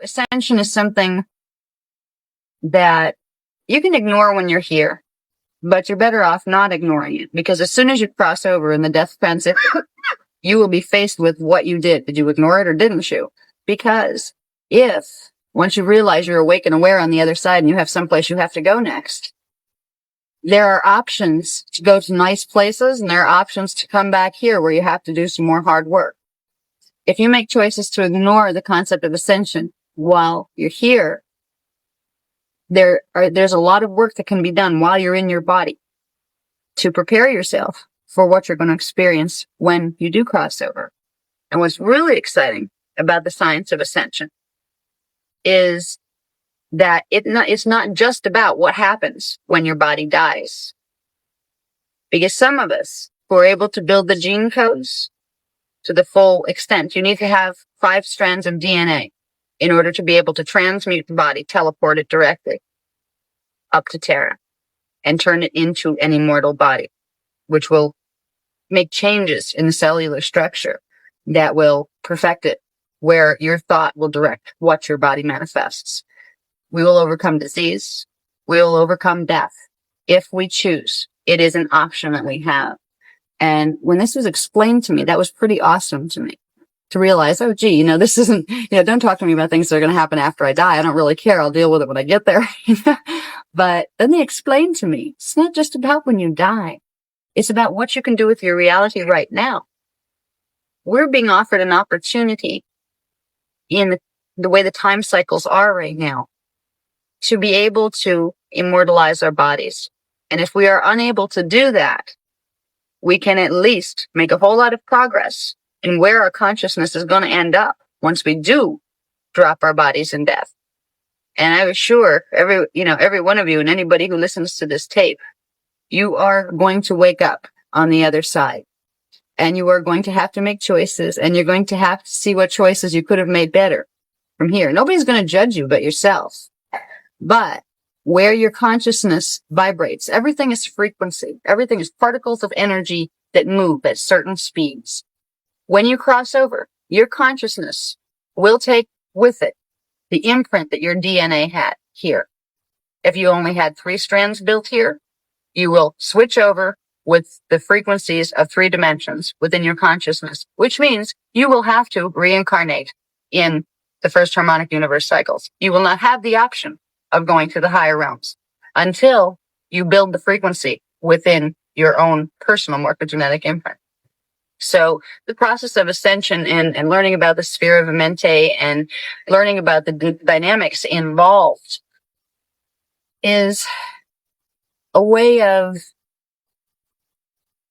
Ascension is something that you can ignore when you're here, but you're better off not ignoring it, because as soon as you cross over in the death fence, you will be faced with what you did. Did you ignore it or didn't you? Because if once you realize you're awake and aware on the other side and you have someplace you have to go next, there are options to go to nice places and there are options to come back here where you have to do some more hard work. If you make choices to ignore the concept of ascension while you're here, there's a lot of work that can be done while you're in your body to prepare yourself for what you're going to experience when you do cross over. And what's really exciting about the science of ascension is that it's not just about what happens when your body dies. Because some of us who are able to build the gene codes to the full extent, you need to have 5 strands of DNA in order to be able to transmute the body, teleport it directly up to Terra and turn it into an immortal body, which will make changes in the cellular structure that will perfect it, where your thought will direct what your body manifests. We will overcome disease. We will overcome death if we choose. It is an option that we have. And when this was explained to me, that was pretty awesome to me to realize, oh, gee, this isn't, don't talk to me about things that are going to happen after I die. I don't really care. I'll deal with it when I get there. But then they explained to me, it's not just about when you die. It's about what you can do with your reality right now. We're being offered an opportunity in the way the time cycles are right now to be able to immortalize our bodies. And if we are unable to do that, we can at least make a whole lot of progress in where our consciousness is going to end up once we do drop our bodies in death. And I assure every one of you and anybody who listens to this tape, you are going to wake up on the other side. And you are going to have to make choices, and you're going to have to see what choices you could have made better from here. Nobody's going to judge you but yourself. But where your consciousness vibrates, everything is frequency. Everything is particles of energy that move at certain speeds. When you cross over, your consciousness will take with it the imprint that your DNA had here. If you only had 3 strands built here, you will switch over with the frequencies of 3 dimensions within your consciousness, which means you will have to reincarnate in the first harmonic universe cycles. You will not have the option of going to the higher realms until you build the frequency within your own personal morphogenetic imprint. So the process of ascension and learning about the sphere of Amente and learning about the dynamics involved is a way of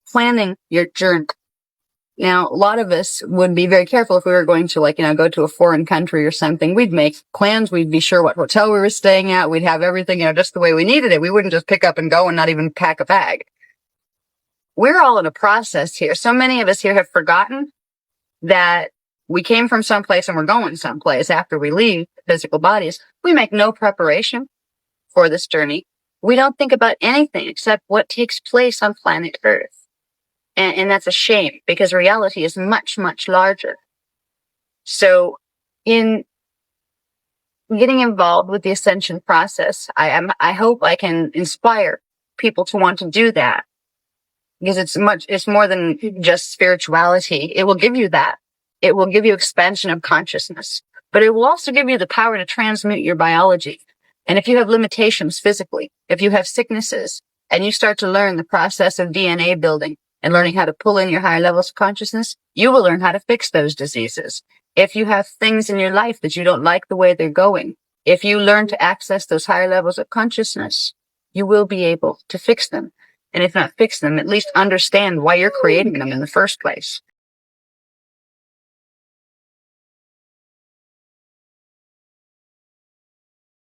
planning your journey. Now, a lot of us would be very careful if we were going to go to a foreign country or something. We'd make plans. We'd be sure what hotel we were staying at. We'd have everything, just the way we needed it. We wouldn't just pick up and go and not even pack a bag. We're all in a process here. So many of us here have forgotten that we came from someplace and we're going someplace after we leave physical bodies. We make no preparation for this journey. We don't think about anything except what takes place on planet Earth. And that's a shame, because reality is much, much larger. So in getting involved with the ascension process, I hope I can inspire people to want to do that, because it's more than just spirituality. It will give you that. It will give you expansion of consciousness, but it will also give you the power to transmute your biology. And if you have limitations physically, if you have sicknesses, and you start to learn the process of DNA building and learning how to pull in your higher levels of consciousness, you will learn how to fix those diseases. If you have things in your life that you don't like the way they're going, if you learn to access those higher levels of consciousness, you will be able to fix them. And if not fix them, at least understand why you're creating them in the first place.